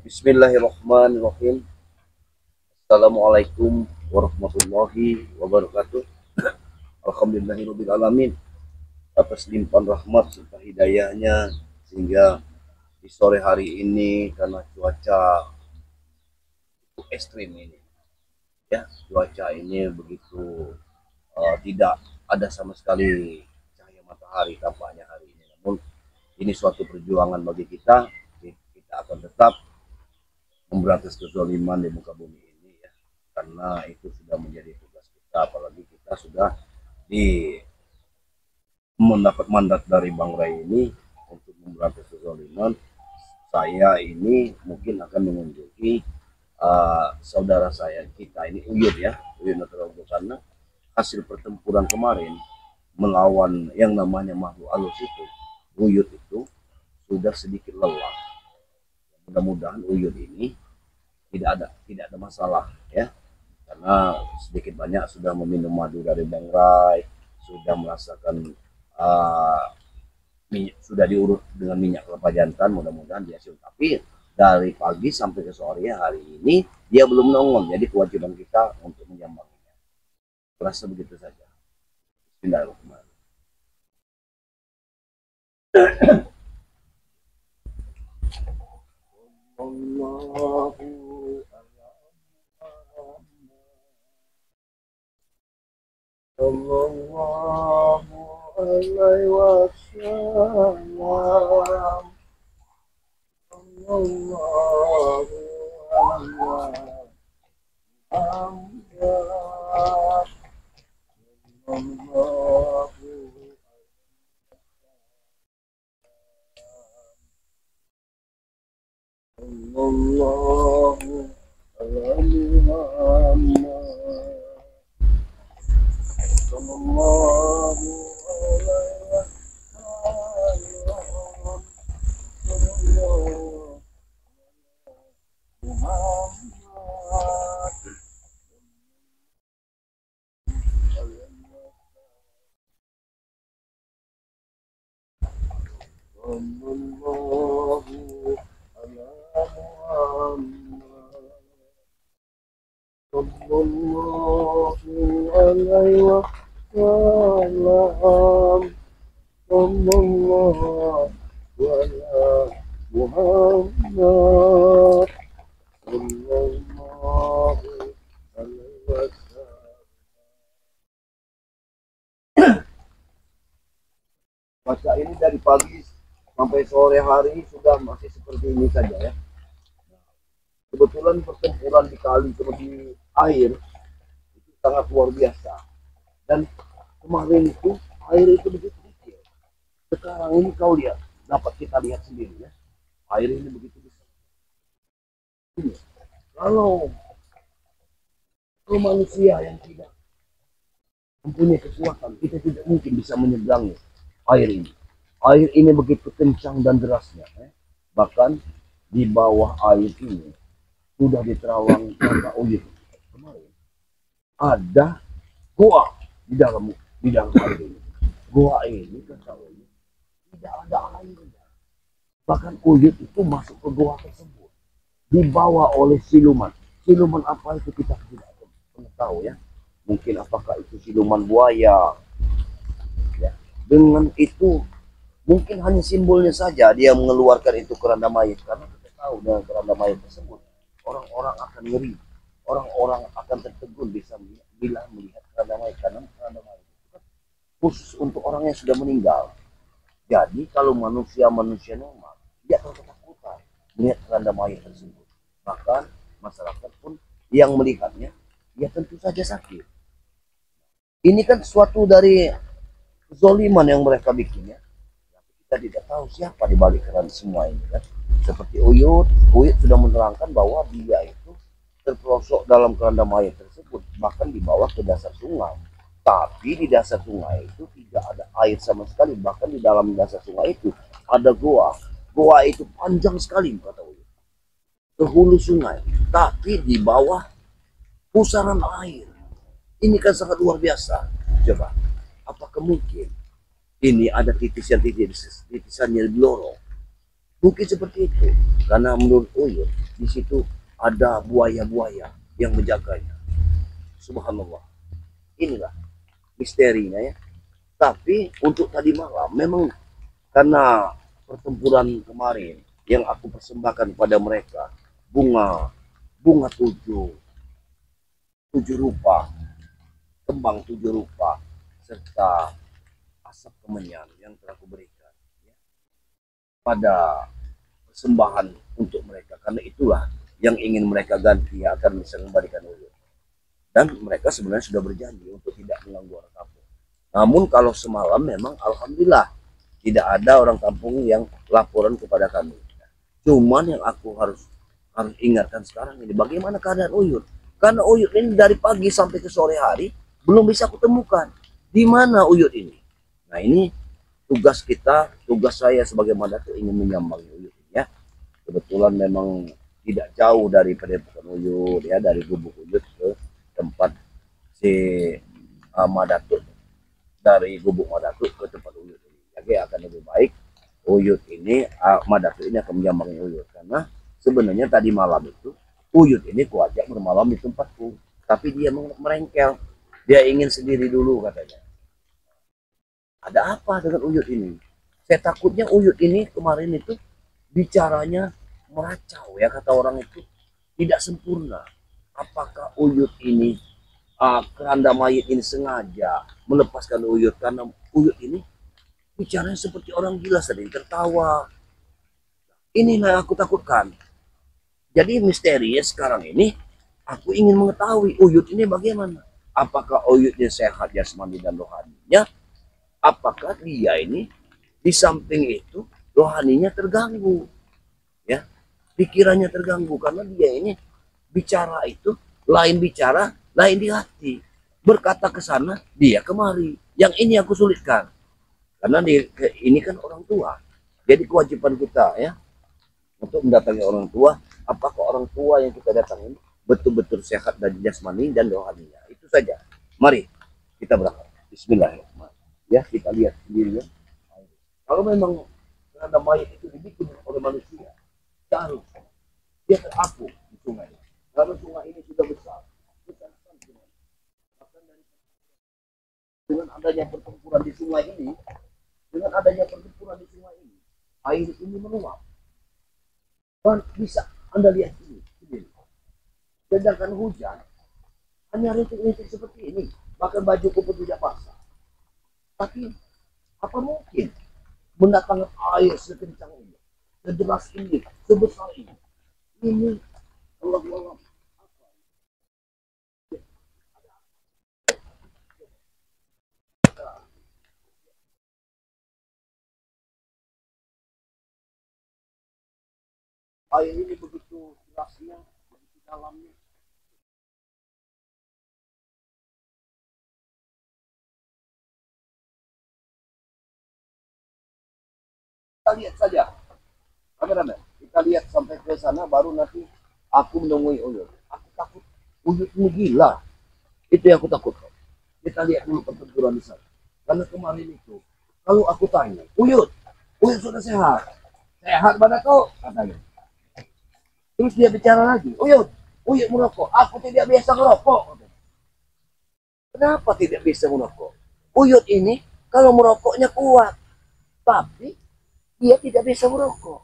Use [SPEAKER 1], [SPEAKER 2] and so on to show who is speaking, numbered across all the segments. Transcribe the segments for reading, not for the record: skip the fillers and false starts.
[SPEAKER 1] Bismillahirrahmanirrahim. Assalamualaikum warahmatullahi wabarakatuh. Alhamdulillahirabbil alamin. Atas limpahan rahmat serta hidayahnya sehingga di sore hari ini karena cuaca ekstrim ini ya, cuaca ini begitu tidak ada sama sekali cahaya matahari tampaknya hari ini. Namun ini suatu perjuangan bagi kita. Kita akan tetap memberantas kezaliman di muka bumi ini ya, karena itu sudah menjadi tugas kita, apalagi kita sudah di mendapat mandat dari Bang Ray ini untuk memberantas kezaliman. Saya ini mungkin akan mengunjungi saudara saya kita ini Uyut ya, Uyut Nataraga, karena hasil pertempuran kemarin melawan yang namanya makhluk halus itu, Uyut itu sudah sedikit lelah. Mudah-mudahan Uyut ini tidak ada masalah ya, karena sedikit banyak sudah meminum madu dari Bang Ray, sudah merasakan sudah diurut dengan minyak kelapa jantan. Mudah-mudahan dia siap, tapi dari pagi sampai ke sore hari ini dia belum nongol, jadi kewajiban kita untuk menyambanginya. Rasa begitu saja. Bismillahirrahmanirrahim. Sallallahu alaihi wasallam. Sallallahu alaihi Cuaca ini dari pagi sampai sore hari sudah masih seperti ini saja ya. Kebetulan pertempuran di kali seperti air itu sangat luar biasa. Dan kemarin itu air itu begitu kecil. Sekarang ini kau lihat, dapat kita lihat sendiri ya. Air ini begitu besar. Kalau manusia yang tidak mempunyai kekuatan, kita tidak mungkin bisa menyeberangi air ini. Air ini begitu kencang dan derasnya. Bahkan di bawah air ini sudah di terawang kota Uyut kemarin ada goa di dalam air ini. Goa ini kata Uyut tidak ada airnya. Bahkan Uyut itu masuk ke goa tersebut dibawa oleh siluman. Siluman apa itu kita tidak pernah tahu ya. Mungkin apakah itu siluman buaya. Ya. Dengan itu mungkin hanya simbolnya saja dia mengeluarkan itu keranda mayat, karena kita tahu dengan keranda mayat tersebut orang-orang akan ngeri, orang-orang akan tertegun bila melihat keranda mayat, karena keranda mayat itu kan khusus untuk orang yang sudah meninggal. Jadi kalau manusia normal dia akan ketakutan melihat keranda mayat tersebut. Bahkan masyarakat pun yang melihatnya ya tentu saja sakit. Ini kan suatu dari kezaliman yang mereka bikin ya. Kita tidak tahu siapa di balik semua ini kan. Seperti Uyut sudah menerangkan bahwa dia itu terperosok dalam keranda mayat tersebut, bahkan dibawa ke dasar sungai. Tapi di dasar sungai itu tidak ada air sama sekali, bahkan di dalam dasar sungai itu ada goa. Goa itu panjang sekali kata Uyut, ke hulu sungai, tapi di bawah pusaran air. Ini kan sangat luar biasa. Coba, apakah mungkin ini ada titisannya di lorong? Mungkin seperti itu, karena menurut Uyut di situ ada buaya-buaya yang menjaganya. Subhanallah. Inilah misterinya ya. Tapi untuk tadi malam memang karena pertempuran kemarin yang aku persembahkan pada mereka bunga tujuh rupa, kembang tujuh rupa, serta asap kemenyan yang telah kuberikan ya, pada persembahan untuk mereka. Karena itulah yang ingin mereka ganti agar bisa mengembalikan uyut. Dan mereka sebenarnya sudah berjanji untuk tidak mengganggu orang kampung. Namun kalau semalam memang alhamdulillah tidak ada orang kampung yang laporan kepada kami. Cuman yang aku harus ingatkan sekarang ini, bagaimana keadaan uyut? Karena uyut ini dari pagi sampai ke sore hari belum bisa kutemukan. Di mana uyut ini? Nah ini tugas kita, tugas saya sebagai Madatu ingin menyambangi uyut ini ya. Kebetulan memang tidak jauh dari Padepokan Uyut ya, dari Gubuk Uyut ke tempat si Madatu, dari Gubuk Madatu ke tempat Uyut ini. Jadi akan lebih baik Uyut ini, Madatu ini akan menyambangi Uyut, karena sebenarnya tadi malam itu Uyut ini kuajak bermalam di tempatku, tapi dia merengkel, dia ingin sendiri dulu katanya. Ada apa dengan Uyut ini? Saya takutnya Uyut ini kemarin itu bicaranya meracau ya, kata orang itu tidak sempurna. Apakah Uyut ini keranda mayit ini sengaja melepaskan Uyut karena Uyut ini bicaranya seperti orang gila, sering tertawa. Inilah yang aku takutkan. Jadi misteri sekarang ini aku ingin mengetahui Uyut ini bagaimana. Apakah Uyutnya sehat jasmani dan rohaninya? Apakah dia ini di samping itu rohaninya terganggu? Ya, pikirannya terganggu karena dia ini bicara itu lain bicara, lain di hati. Berkata ke sana, dia kemari. Yang ini aku sulitkan. Karena ini kan orang tua. Jadi kewajiban kita ya untuk mendatangi orang tua. Apakah orang tua yang kita datangi betul-betul sehat dan jasmani dan rohaninya? Itu saja. Mari kita berangkat. Bismillahirrahmanirrahim. Ya, kita lihat sendiri ya. Kalau memang keranda mayat itu dibikin oleh manusia, harus dia terapung di sungai. Kalau sungai ini sudah besar, dengan adanya pertempuran di sungai ini, air ini meluap. Dan bisa Anda lihat ini. Sedangkan hujan hanya rintik-rintik seperti ini, bahkan bajuku pun tidak basah. Tapi apa mungkin mendatangkan air sekencang ini, sederas ini, sebesar ini? Ini Allah. Air ini begitu derasnya, begitu dalamnya. Kita lihat saja, kameramen. Kita lihat sampai ke sana, baru nanti aku menemui Uyut. Aku takut Uyut ini gila. Itu yang aku takut. Kita lihat dulu pertempuran di sana. Karena kemarin itu, kalau aku tanya, Uyut sudah sehat. Sehat mana kau? Katanya. Terus dia bicara lagi, Uyut merokok. Aku tidak biasa merokok. Kenapa tidak bisa merokok? Uyut ini kalau merokoknya kuat, tapi dia tidak bisa merokok.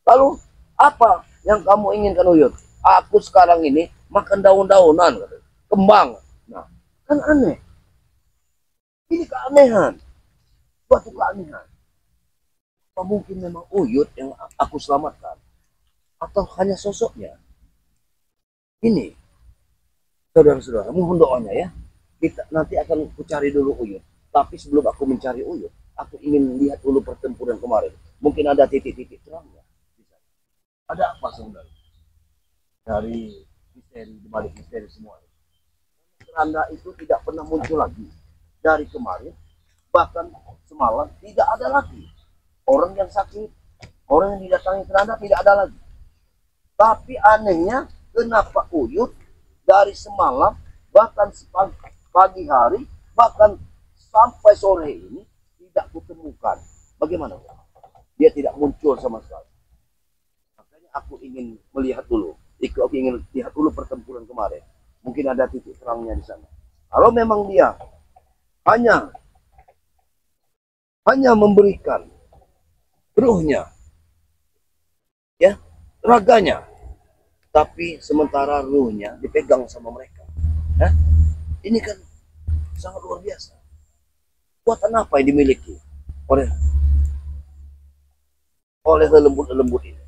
[SPEAKER 1] Lalu apa yang kamu inginkan Uyut? Aku sekarang ini makan daun-daunan, kembang. Nah, kan aneh. Ini keanehan, suatu keanehan. Apa mungkin memang Uyut yang aku selamatkan? Atau hanya sosoknya? Ini, saudara-saudara, mohon doanya ya. Kita nanti akan cari dulu Uyut. Tapi sebelum aku mencari Uyut, aku ingin lihat dulu pertempuran kemarin. Mungkin ada titik-titik terangnya. Ada apa saudara? Dari misteri, dibalik misteri semua. Keranda itu tidak pernah muncul lagi. Dari kemarin, bahkan semalam tidak ada lagi. Orang yang sakit, orang yang didatangi keranda tidak ada lagi. Tapi anehnya, kenapa Uyut dari semalam, bahkan pagi hari, bahkan sampai sore ini tidak kutemukan. Bagaimana? Dia tidak muncul sama sekali. Makanya aku ingin melihat dulu lihat dulu pertempuran kemarin. Mungkin ada titik terangnya di sana. Kalau memang dia hanya memberikan ruhnya, ya, raganya, tapi sementara ruhnya dipegang sama mereka. Hah? Ini kan sangat luar biasa. Kuatan apa yang dimiliki oleh lembut-lembut ini,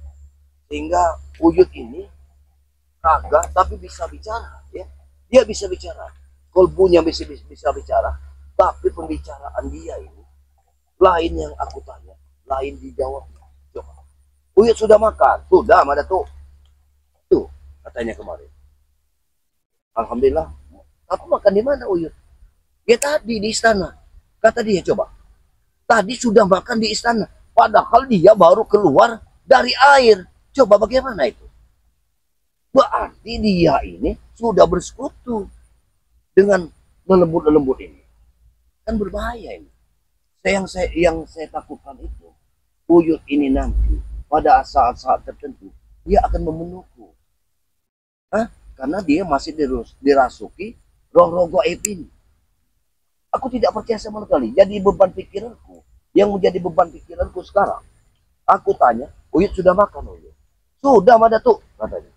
[SPEAKER 1] sehingga wujud ini raga tapi bisa bicara, ya. Dia bisa bicara, kolbunya bisa bicara, tapi pembicaraan dia ini lain yang aku tanya, lain dijawabnya. Coba, Uyut sudah makan? Sudah, ada tuh katanya kemarin. Alhamdulillah. Aku makan di mana Uyut? Ya tadi di istana. Kata dia, coba, tadi sudah makan di istana, padahal dia baru keluar dari air. Coba bagaimana itu? Berarti dia ini sudah bersekutu dengan lelembut-lelembut ini. Kan berbahaya ini. Yang saya takutkan itu, Uyut ini nanti pada saat-saat tertentu dia akan memenuhku. Karena dia masih dirasuki roh-roh gaib ini. Aku tidak percaya sama sekali. Jadi beban pikiranku, yang menjadi beban pikiranku sekarang, aku tanya, Uyut sudah makan Uyut? Sudah, ada tuh katanya.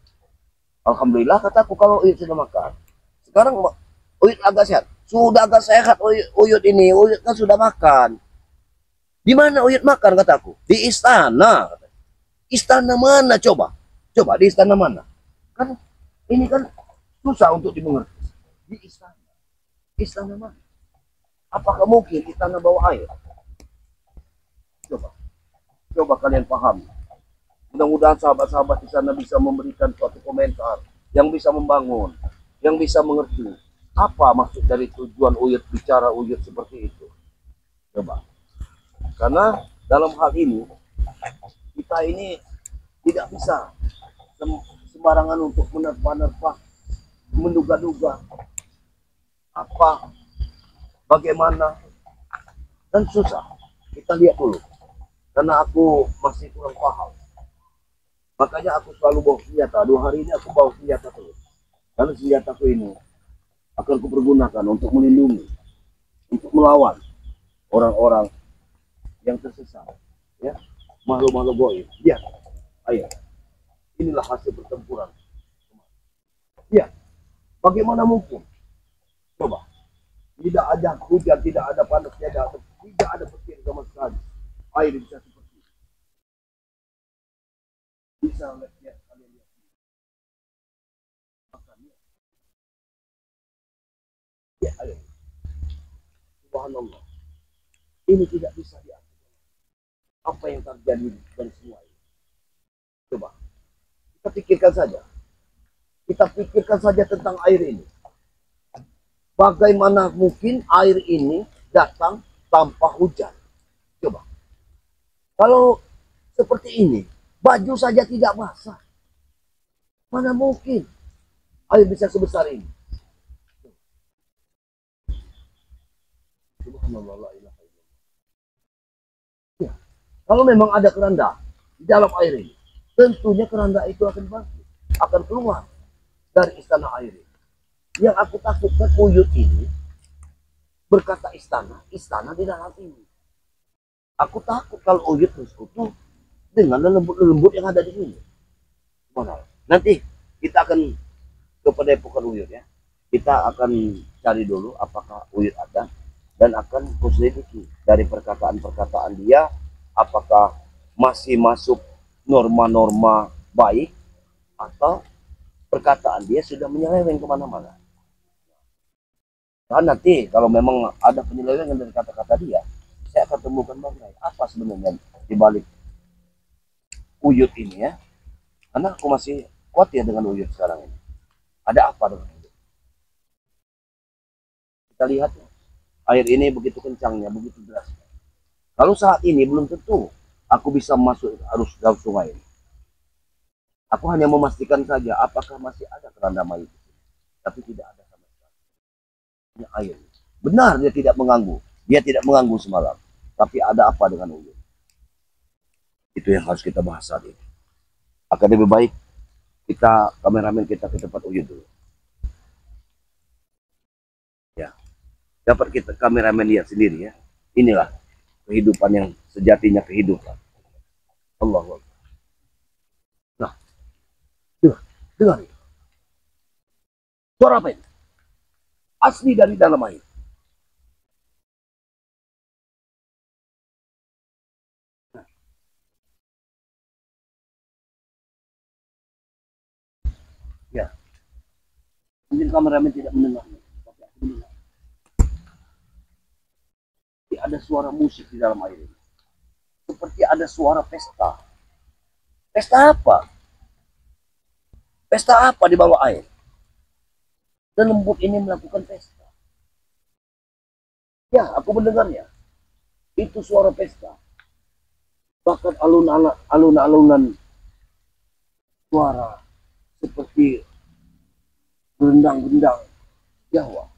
[SPEAKER 1] Alhamdulillah kataku, kalau Uyut sudah makan. Sekarang Uyut agak sehat. Sudah agak sehat Uyut ini. Uyut kan sudah makan. Di mana Uyut makan kataku? Di istana. Istana mana coba? Coba di istana mana? Kan ini kan susah untuk dimengerti. Di istana. Istana mana? Apakah mungkin istana bawah air? Coba kalian pahami. Mudah-mudahan sahabat-sahabat di sana bisa memberikan suatu komentar yang bisa membangun, yang bisa mengerti apa maksud dari tujuan Uyut bicara Uyut seperti itu. Coba. Karena dalam hal ini kita ini tidak bisa sembarangan untuk menerpa-nerpa, menduga-duga apa, bagaimana, dan susah. Kita lihat dulu, karena aku masih kurang paham. Makanya aku selalu bawa senjata. 2 hari ini aku bawa senjata terus. Karena senjataku ini akan kupergunakan untuk melindungi, untuk melawan orang-orang yang tersesat, ya, makhluk-makhluk gaib. Ya, ayo. Inilah hasil pertempuran. Ya, bagaimana mungkin? Coba. Tidak ada hujan, tidak ada panas, tidak ada petir sama sekali. Air bisa seperti itu. Bisa lihat kalian lihat. Makanya. Ya, ayo. Subhanallah. Ini tidak bisa diatur. Apa yang terjadi dari semua ini? Coba. Kita pikirkan saja tentang air ini. Bagaimana mungkin air ini datang tanpa hujan? Coba. Kalau seperti ini, baju saja tidak basah. Mana mungkin air bisa sebesar ini? Ya. Kalau memang ada keranda di dalam air ini, tentunya keranda itu akan bangkit, akan keluar dari istana air ini. Yang aku takutkan Uyut ini berkata istana di dalam ini. Aku takut kalau Uyut bersekutu dengan lembut-lembut yang ada di sini. Mana? Nanti kita akan ke Padepokan Uyut, ya. Kita akan cari dulu apakah Uyut ada, dan akan kuselidiki dari perkataan-perkataan dia apakah masih masuk norma-norma baik atau perkataan dia sudah menyeleweng kemana-mana. Nah, nanti kalau memang ada penyelewengan dari kata-kata dia, saya akan temukan bangkai apa sebenarnya di balik Uyut ini, ya. Karena aku masih kuat ya dengan Uyut sekarang ini. Ada apa dengan Uyut? Kita lihat ya, air ini begitu kencangnya, begitu derasnya. Kalau saat ini belum tentu aku bisa masuk arus dalam sungai ini. Aku hanya memastikan saja apakah masih ada keranda mayat, tapi tidak ada sama sekali. Hanya air. Benar dia tidak mengganggu. Dia tidak mengganggu semalam. Tapi ada apa dengan Uyut? Itu yang harus kita bahas saat ini. Akan lebih baik Kita kameramen kita ke tempat Uyut dulu. Ya, dapat kita kameramen lihat sendiri ya. Inilah kehidupan yang sejatinya kehidupan. Allah. Nah, dengar, dengar. Suara apa ini? Asli dari dalam air. Ya, mungkin kameramen tidak mendengarnya, tapi aku mendengar. Seperti ada suara musik di dalam air ini. Seperti ada suara pesta. Pesta apa? Pesta apa di bawah air? Dan lembut ini melakukan pesta. Ya, aku mendengarnya. Itu suara pesta. Bahkan alun-alunan suara seperti gendang-gendang Jawa.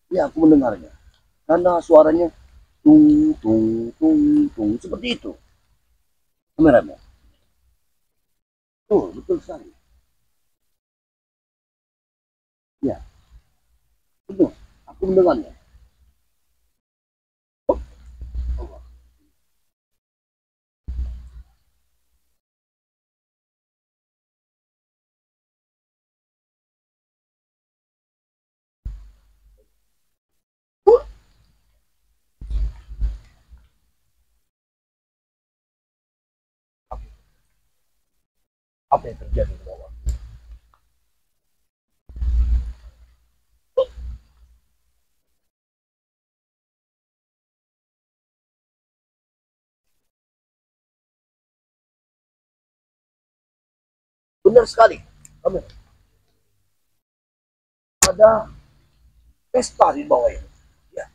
[SPEAKER 1] Ya, aku mendengarnya. Karena suaranya tung tung tung tung seperti itu. Kameramen. Tuh, betul sekali. Ya, betul. Aku mendengarnya. Oh, Allah. Apa yang terjadi di bawah? Benar sekali. Ada pesta di bawah ini. Ya,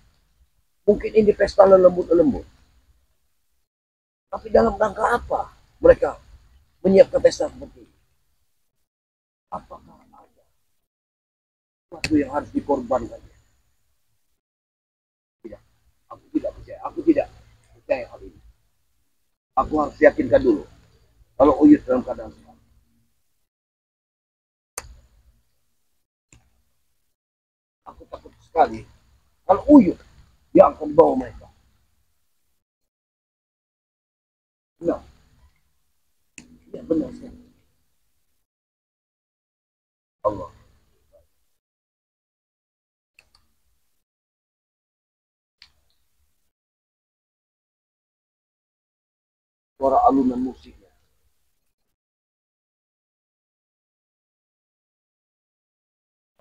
[SPEAKER 1] mungkin ini pesta lelembut-lelembut. Tapi dalam rangka apa mereka menyiapkan pesta seperti ini? Apakah ada sesuatu yang harus dikorbankan? Tidak. Aku tidak percaya. Aku tidak percaya hal ini. Aku harus yakinkan dulu. Kalau Uyut dalam keadaan sekarang. Aku takut sekali. Kalau Uyut yang akan bawa mereka. Nah, ya benar sekali. Allah. Suara alunan musiknya.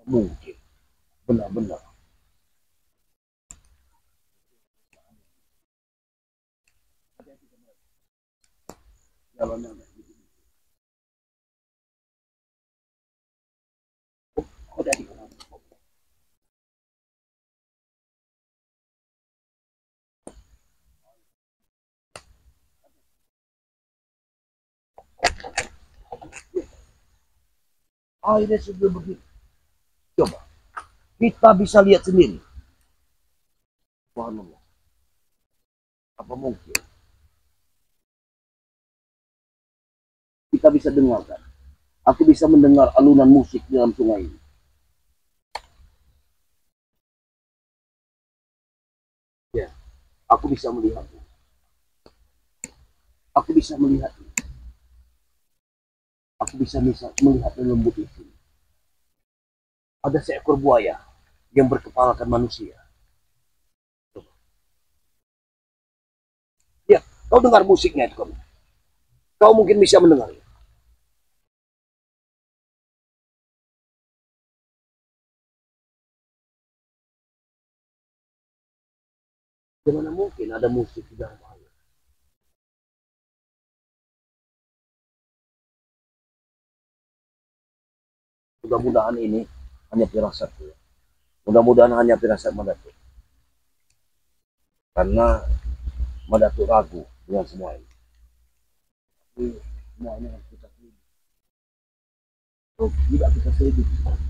[SPEAKER 1] Mungkin. Benar-benar. Jalannya. Oh, dari airnya sudah begitu. Coba. Kita bisa lihat sendiri. Subhanallah. Apa mungkin? Kita bisa dengarkan. Aku bisa mendengar alunan musik di dalam sungai ini. Ya, aku bisa melihatnya. Aku bisa melihatnya. Aku bisa melihat lembut itu. Ada seekor buaya yang berkepalakan manusia. Ya, kau dengar musiknya itu kamu. Kau mungkin bisa mendengarnya. Bagaimana mungkin ada musik di dalam air? Mudah-mudahan ini hanya firasat. Ya. Mudah-mudahan hanya firasat Madatu. Karena Madatu ragu dengan semua ini. Tapi semuanya harus kita selidiki. Kalau tidak kita selidiki, maka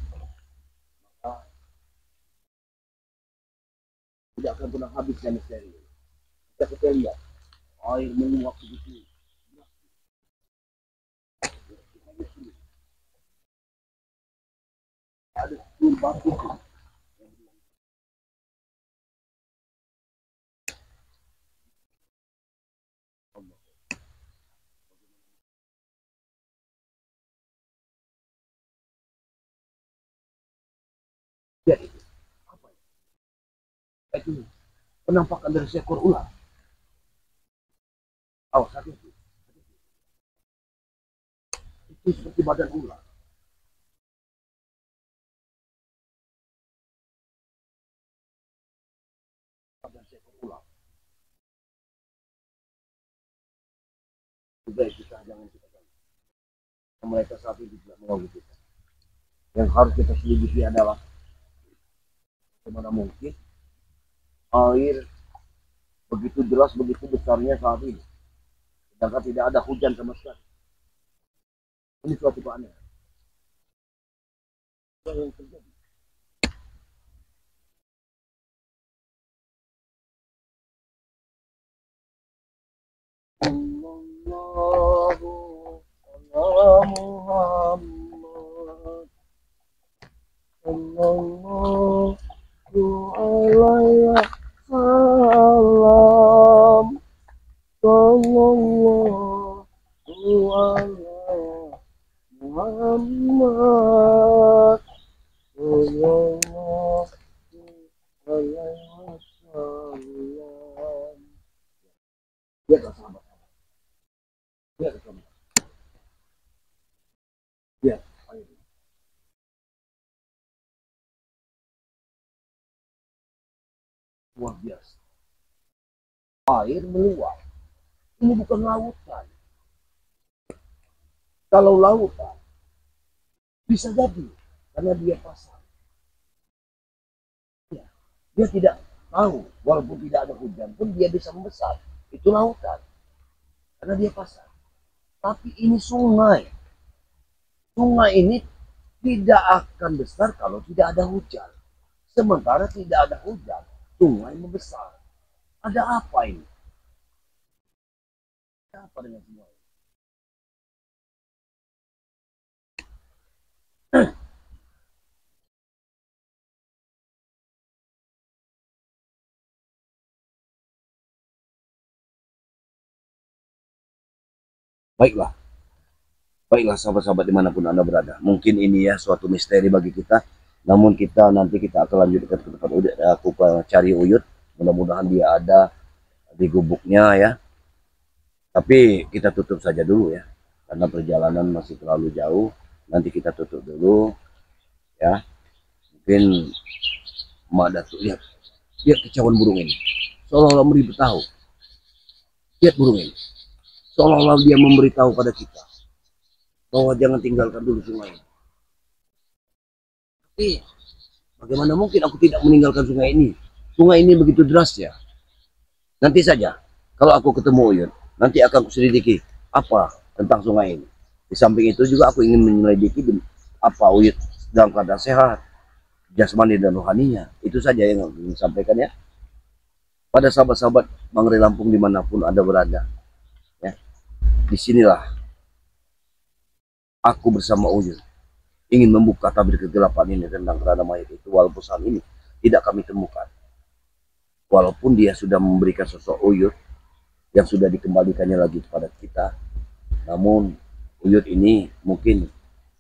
[SPEAKER 1] tidak akan pernah habisnya misteri. Kita lihat air menguap begitu. tumpah itu. Ya itu apa ya? Itu penampakan dari seekor ular. Awas hati-hati. Itu seperti badan ular. Badan seekor ular. Sudah kita jangan kita ganggu. Mereka saat ini tidak mengganggu kita. Yang harus kita selidiki adalah bagaimana mungkin air begitu deras, begitu besarnya saat ini. Sedangkan tidak ada hujan sama sekali. Ini suatu keanehan. Yang terjadi. Allahu ala Muhammad. Sallallahu alaihi wasallam. Sallallahu ala Muhammad. Sallallahu alaihi wasallam. Lihatlah sahabat-sahabat. Lihat sahabat. Lihat air. Luar biasa. Air meluap. Ini bukan lautan. Kalau lautan, bisa jadi karena dia pasang. Ya, dia tidak tahu, walaupun tidak ada hujan pun dia bisa membesar. Itu lautan, karena dia pasang. Tapi ini sungai. Sungai ini tidak akan besar kalau tidak ada hujan. Sementara tidak ada hujan, sungai membesar. Ada apa ini? Ada apa dengan sungai? Baiklah, baiklah sahabat-sahabat dimanapun Anda berada. Mungkin ini ya suatu misteri bagi kita. Namun nanti kita akan lanjutkan ke tempat Uyut. Aku cari Uyut. Mudah-mudahan dia ada di gubuknya ya. Tapi kita tutup saja dulu ya. Karena perjalanan masih terlalu jauh. Nanti kita tutup dulu ya. Mungkin Mak Datuk lihat kicauan burung ini. Seolah-olah memberitahu. Lihat burung ini. Seolah-olah dia memberitahu pada kita bahwa jangan tinggalkan dulu sungai ini. Tapi bagaimana mungkin aku tidak meninggalkan sungai ini? Sungai ini begitu deras ya. Nanti saja kalau aku ketemu Uyut, nanti akan kuselidiki apa tentang sungai ini. Di samping itu juga aku ingin menyelidiki apa Uyut dalam keadaan sehat, jasmani dan rohaninya. Itu saja yang aku ingin sampaikan ya. Pada sahabat-sahabat Mangre Lampung dimanapun Anda berada. Ya. Disinilah aku bersama Uyut ingin membuka tabir kegelapan ini tentang kerana mayat itu, walaupun saat ini tidak kami temukan. Walaupun dia sudah memberikan sosok Uyut yang sudah dikembalikannya lagi kepada kita, namun Uyut ini mungkin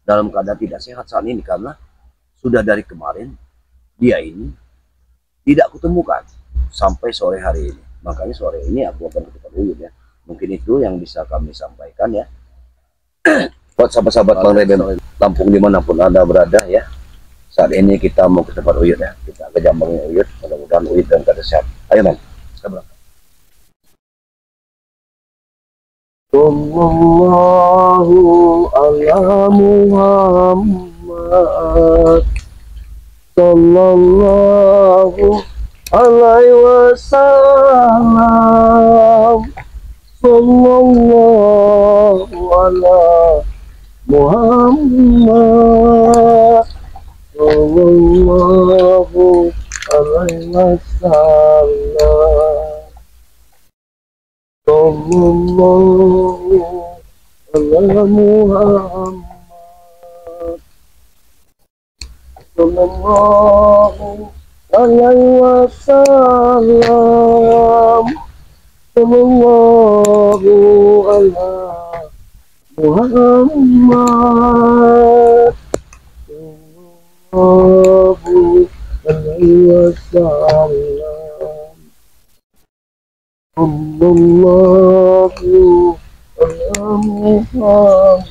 [SPEAKER 1] dalam keadaan tidak sehat saat ini karena sudah dari kemarin dia ini tidak kutemukan sampai sore hari ini. Makanya sore ini aku akan ke tempat Uyut ya. Mungkin itu yang bisa kami sampaikan ya. Buat sahabat-sahabat Mangre Lampung dimanapun Anda berada ya. Saat ini kita mau ke tempat Uyut ya. Kita ke jambangnya Uyut. Mudah-mudahan Uyut dan keadaan sehat. Ayo men, kita berangkat. Sallallahu ala Muhammad. Sallallahu alaihi wasallam. Sallallahu ala Muhammad. Sallallahu alaihi wasallam. Sallallahu ala Muhammad. Sallallahu alaihi wasallam. Sallallahu ala Muhammad. Sallallahu alaihi wasallam. Sallallahu ala Muhammad.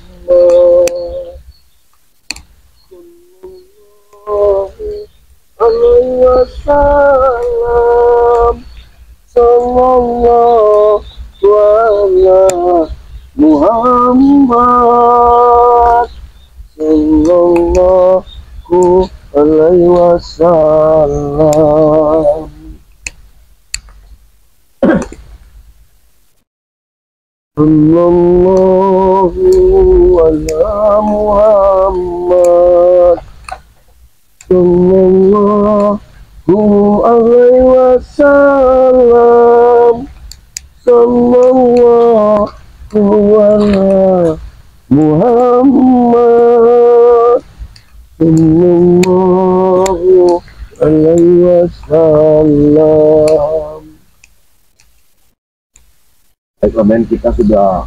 [SPEAKER 1] Alaihi wasallam. Sallallahu ala Muhammad. Sallallahu alaihi wasallam. Sallallahu ala Muhammad. Sallallahu alaihi wasallam. Sallallahu ala Muhammad. Sallallahu alaihi wasallam. Baiklah, men, kita sudah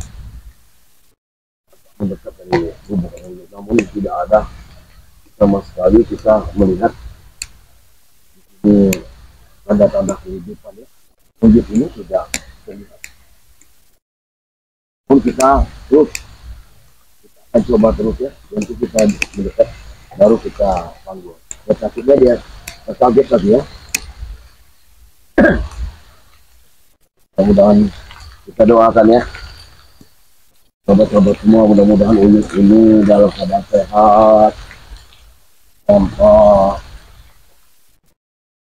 [SPEAKER 1] mendekat dari gubuk ini, namun tidak ada sama sekali kita melihat ini tanda-tanda kehidupan ya. Wujud ini tidak terlihat. Pun kita akan coba terus ya, nanti kita mendekat baru kita panggil. Tetapi dia kaget tadi ya. Mudah-mudahan kita doakan ya, sobat-sobat semua, mudah-mudahan Uyut ini dalam keadaan sehat tanpa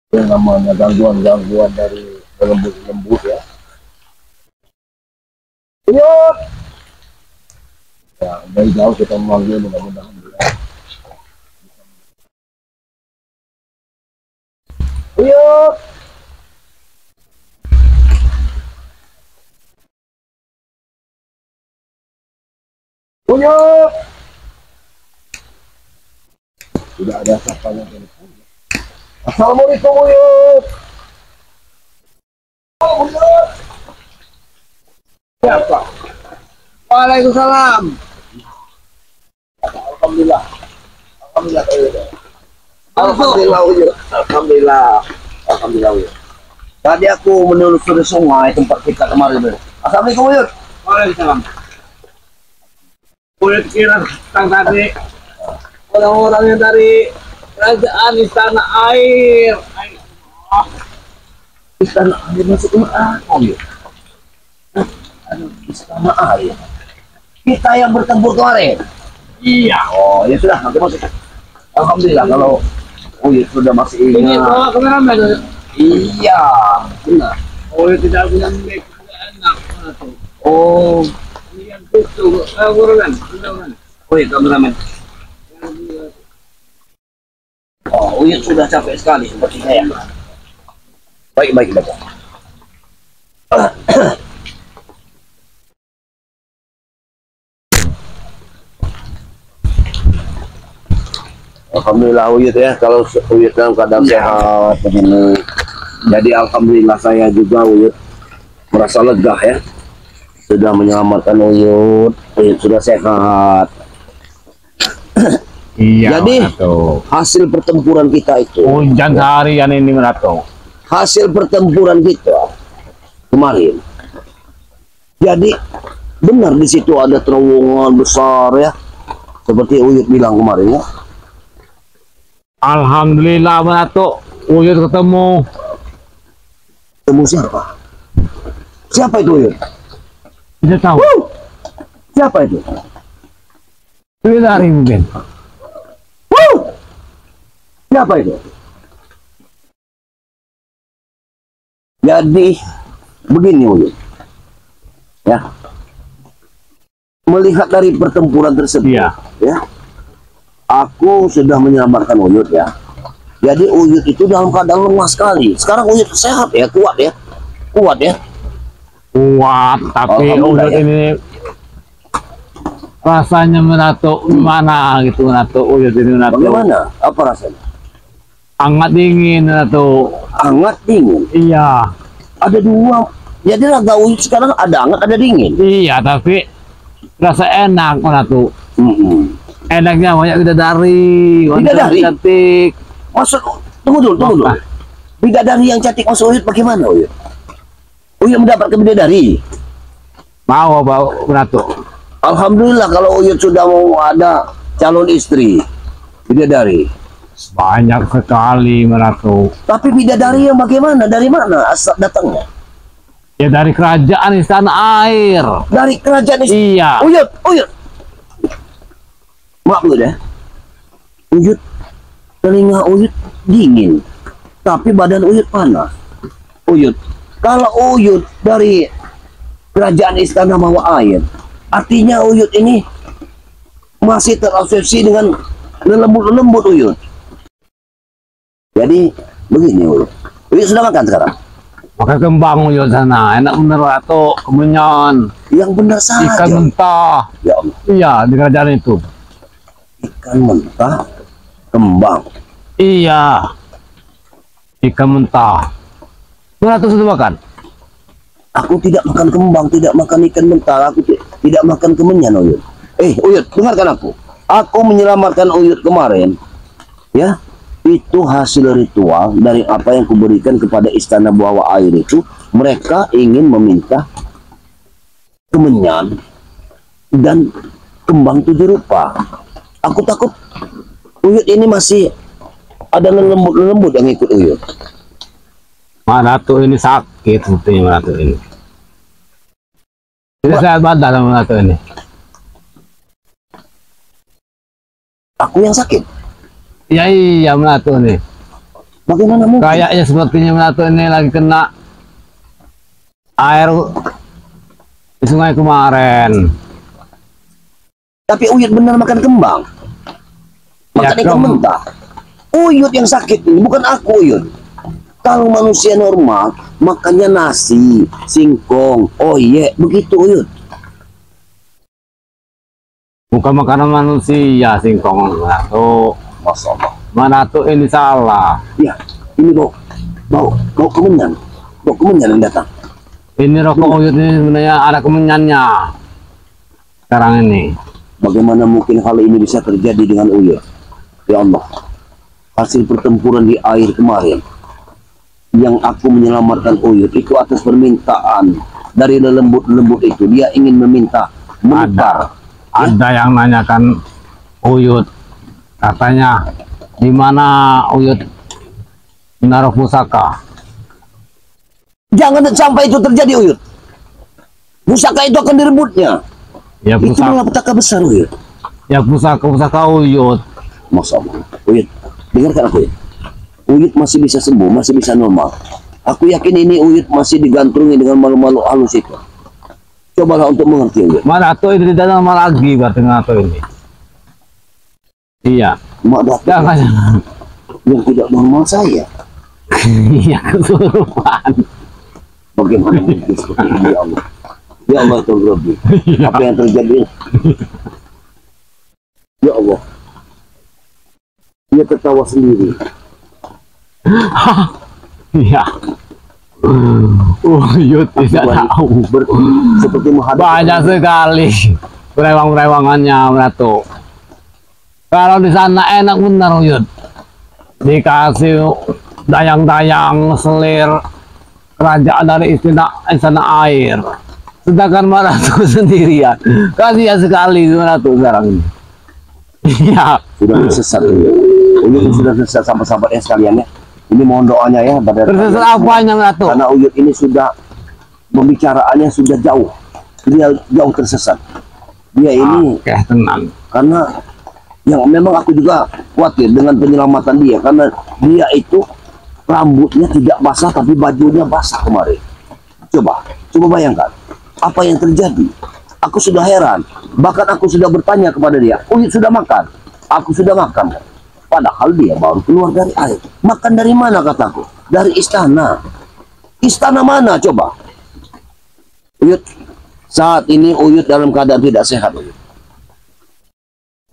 [SPEAKER 1] yang namanya gangguan-gangguan dari lembut-lembut ya. Uyut ya, dari jauh kita memanggil, mudah-mudahan dia Uyut. Uyut. Tidak ada sapanya telepon. Assalamualaikum Uyut. Uyut. Siapa? Waalaikumsalam. Alhamdulillah. Alhamdulillah Uyut. Alhamdulillah Uyut. Alhamdulillah. Alhamdulillah Uyut. Tadi aku menelusuri sungai tempat kita kemarin. Assalamualaikum Uyut. Waalaikumsalam. Uyut kira tentang tadi orang-orang yang dari kerajaan istana air. Istana air masuk ke mana? Oh iya. Aduh, istana air. Kita yang bertempur kemarin. Iya. Oh ya sudah, nanti masuk. Alhamdulillah kalau Uyut sudah masih ingat. Ini bawa kameramen. Iya, benar. Uyut tidak punya mic, enak. Oh. Ini yang itu, kameramen. Oh iya, kameramen. Oh, Uyut sudah capek sekali seperti saya. Baik. Alhamdulillah Uyut ya, kalau Uyut dalam keadaan sehat begini. Jadi alhamdulillah saya juga Uyut merasa lega ya. Sudah menyelamatkan Uyut sudah sehat. Iya. Jadi hasil pertempuran kita itu.
[SPEAKER 2] Hujan seharian ini Menato.
[SPEAKER 1] Hasil pertempuran kita kemarin. Jadi benar di situ ada terowongan besar ya, seperti Uyut bilang kemarin ya.
[SPEAKER 2] Alhamdulillah Menato, Uyut ketemu.
[SPEAKER 1] Ketemu siapa? Siapa itu Uyut?
[SPEAKER 2] Tidak tahu.
[SPEAKER 1] Siapa itu?
[SPEAKER 2] Dari mungkin.
[SPEAKER 1] Siapa itu? Jadi begini Uyut ya, melihat dari pertempuran tersebut ya, aku sudah menyelamatkan Uyut ya. Jadi Uyut itu dalam keadaan lemah sekali. Sekarang Uyut sehat ya, kuat ya, kuat. Tapi
[SPEAKER 2] Uyut
[SPEAKER 1] ya.
[SPEAKER 2] ini rasanya menato gimana gitu menato Uyut ini menato.
[SPEAKER 1] Bagaimana? Apa rasanya?
[SPEAKER 2] Hangat dingin menato.
[SPEAKER 1] Hangat dingin.
[SPEAKER 2] Iya.
[SPEAKER 1] Ada dua. Jadi raga uyut sekarang ada hangat ada dingin.
[SPEAKER 2] Iya tapi rasa enak menato.
[SPEAKER 1] Mm-mm.
[SPEAKER 2] Enaknya banyak bidadari.
[SPEAKER 1] Bidadari?
[SPEAKER 2] Cantik.
[SPEAKER 1] Maksud tunggu dulu.
[SPEAKER 2] Apa?
[SPEAKER 1] Bidadari yang cantik masuk Uyut bagaimana Uyut? Uyut mendapatkan bidadari.
[SPEAKER 2] Mau menato.
[SPEAKER 1] Alhamdulillah kalau Uyut sudah mau ada calon istri bidadari.
[SPEAKER 2] Banyak sekali menato.
[SPEAKER 1] Tapi bidadari yang bagaimana? Dari mana asal datangnya?
[SPEAKER 2] Ya dari kerajaan istana air.
[SPEAKER 1] Dari kerajaan istri.
[SPEAKER 2] Iya.
[SPEAKER 1] Uyut. Maaf lu deh. Uyut, telinga Uyut dingin, tapi badan Uyut panas. Uyut, kalau Uyut dari kerajaan istana bawah air, artinya Uyut ini masih terobsesi dengan lembut Uyut. Jadi begini Uyut. Uyut sudah makan sekarang?
[SPEAKER 2] Makan kembang Uyut sana. Enak bener menato. Kemenyan.
[SPEAKER 1] Yang benar saja.
[SPEAKER 2] Ikan mentah.
[SPEAKER 1] Ya Allah.
[SPEAKER 2] Iya di kerajaan itu.
[SPEAKER 1] Ikan mentah, kembang.
[SPEAKER 2] Iya. Ikan mentah. Menato sudah makan?
[SPEAKER 1] Aku tidak makan kembang, tidak makan ikan mentah, aku tidak makan kemenyan Uyut. Uyut, dengarkan aku. Aku menyelamatkan Uyut kemarin. Ya, itu hasil ritual dari apa yang kuberikan kepada istana bawah air itu. Mereka ingin meminta kemenyan dan kembang 7 rupa. Aku takut Uyut ini masih ada lembut yang ikut Uyut.
[SPEAKER 2] Menato ini sakit sepertinya menato ini. Tidak sehat badan menato ini.
[SPEAKER 1] Aku yang sakit.
[SPEAKER 2] Ya iya menato ini.
[SPEAKER 1] Bagaimana mungkin?
[SPEAKER 2] Kayaknya sepertinya menato ini lagi kena air di sungai kemarin.
[SPEAKER 1] Tapi Uyut benar makan kembang. Makan ikan mentah. Uyut yang sakit ini, bukan aku Uyut. Kalau manusia normal, makannya nasi, singkong, begitu Uyut.
[SPEAKER 2] Bukan makanan manusia singkong menato.
[SPEAKER 1] Masya Allah.
[SPEAKER 2] Menato ini salah.
[SPEAKER 1] Ya, ini bau kemenyan. Bau kemenyan yang datang.
[SPEAKER 2] Ini rokok Uyut ini sebenarnya ada kemenyannya. Sekarang ini.
[SPEAKER 1] Bagaimana mungkin hal ini bisa terjadi dengan Uyut? Ya Allah, hasil pertempuran di air kemarin yang aku menyelamatkan Uyut itu atas permintaan dari lembut itu. Dia ingin meminta menukar.
[SPEAKER 2] Ada yang nanyakan Uyut, katanya di mana Uyut menaruh pusaka.
[SPEAKER 1] Jangan sampai itu terjadi Uyut. Pusaka itu akan direbutnya.
[SPEAKER 2] Ya
[SPEAKER 1] Itu
[SPEAKER 2] pusaka,
[SPEAKER 1] malah petaka besar Uyut.
[SPEAKER 2] ya pusaka Uyut.
[SPEAKER 1] Masya Allah. Uyut, dengarkan aku ya. Uyut masih bisa sembuh, masih bisa normal. Aku yakin ini Uyut masih digantungin dengan malu-malu halus itu. Cobalah untuk mengerti Uyut.
[SPEAKER 2] Menato ini tidak nama lagi berarti Menato ini. Iya.
[SPEAKER 1] Mak datang
[SPEAKER 2] Jangan.
[SPEAKER 1] yang tidak normal saya.
[SPEAKER 2] Iya kesurupan.
[SPEAKER 1] Bagaimana mungkin seperti ini ya Allah? Ya Allah Rabbi. Apa yang terjadi? Ya Allah. Dia tertawa sendiri.
[SPEAKER 2] Iya. Uyut tidak tahu.
[SPEAKER 1] Seperti menghadap.
[SPEAKER 2] Banyak sekali berewang-rewangannya Menato. Kalau di sana enak benar Uyut. Dikasih dayang-dayang selir kerajaan dari istana air. Sedangkan Menato sendirian. Kasihan sekali Menato sekarang ini. Iya.
[SPEAKER 1] Sudah tersesat Uyut sudah tersesat sahabat-sahabat yang sekalian ya. Ini mohon doanya ya pada
[SPEAKER 2] Tersesat apanya Menato?
[SPEAKER 1] karena Uyut ini sudah pembicaraannya sudah jauh. Dia jauh tersesat. Dia ini
[SPEAKER 2] Oke, tenang.
[SPEAKER 1] karena yang memang aku juga khawatir dengan penyelamatan dia karena dia itu rambutnya tidak basah tapi bajunya basah kemarin. Coba bayangkan apa yang terjadi. Aku sudah heran, bahkan aku sudah bertanya kepada dia, Uyut sudah makan? Aku sudah makan. Padahal dia baru keluar dari air. Makan dari mana kataku? Dari istana. Istana mana coba? Uyut, saat ini Uyut dalam keadaan tidak sehat Uyut.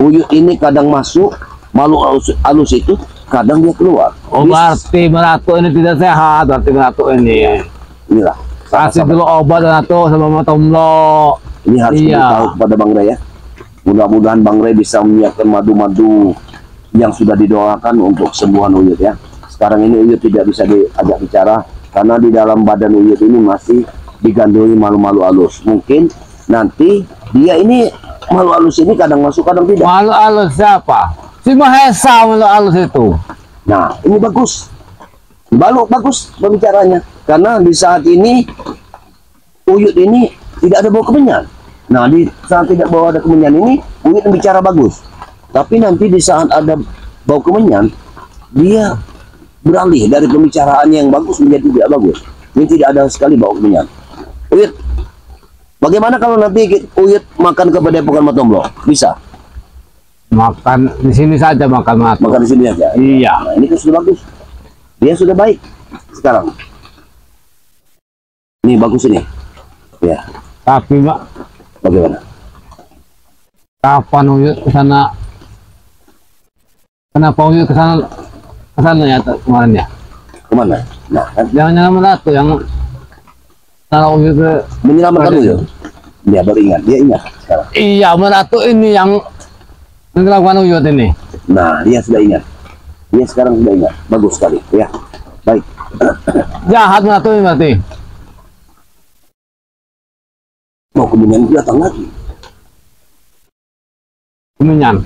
[SPEAKER 1] Uyut ini kadang masuk, makhluk halus itu kadang dia keluar.
[SPEAKER 2] Oh, berarti Ratu ini tidak sehat, berarti Ratu ini.
[SPEAKER 1] Inilah.
[SPEAKER 2] Kasih dulu obat Ratu sama Mama Tomlo.
[SPEAKER 1] Ini harus
[SPEAKER 2] Iya.
[SPEAKER 1] diberitahu kepada Bang Ray ya. Mudah-mudahan Bang Ray bisa menyiapkan madu-madu yang sudah didoakan untuk sembuhan Uyut ya. Sekarang ini Uyut tidak bisa diajak bicara karena di dalam badan Uyut ini masih digandrungi malu-malu halus. Mungkin nanti dia ini malu halus ini kadang masuk kadang tidak.
[SPEAKER 2] Malu halus siapa? Si Mahesa malu halus itu.
[SPEAKER 1] Nah, ini bagus. Bagus pembicaranya. Karena di saat ini Uyut ini tidak ada bau kemenyan. Nah, di saat tidak ada kemenyan ini Uyut bicara bagus. Tapi nanti di saat ada bau kemenyan, dia beralih dari pembicaraannya yang bagus menjadi tidak bagus. Ini tidak ada sekali bau kemenyan. Uyut, bagaimana kalau nanti Uyut makan ke Padepokan Matomblo? Bisa?
[SPEAKER 2] Makan di sini saja makan Ratu.
[SPEAKER 1] Makan di sini aja.
[SPEAKER 2] Iya.
[SPEAKER 1] Nah, ini kan sudah bagus. Dia sudah baik sekarang. Ini bagus ini. Ya,
[SPEAKER 2] Tapi Mbak,
[SPEAKER 1] bagaimana?
[SPEAKER 2] kapan Uyut ke sana? Kenapa Uyut ke sana ya kemarin ya?
[SPEAKER 1] Kemana? Nah, kan
[SPEAKER 2] Jangan-jangan Ratu yang taruh Uyut ke...
[SPEAKER 1] menyelamatkan Uyut. Dia baru ingat, dia ingat sekarang.
[SPEAKER 2] Iya, Ratu ini yang melakukan Uyut ini.
[SPEAKER 1] Nah, dia sudah ingat. Dia sekarang sudah ingat. Bagus sekali. Ya, baik.
[SPEAKER 2] Jahat Ratu ini berarti.
[SPEAKER 1] Mau kemudian datang lagi.
[SPEAKER 2] Kemenyan.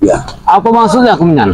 [SPEAKER 1] Ya,
[SPEAKER 2] Apa maksudnya kemenyan?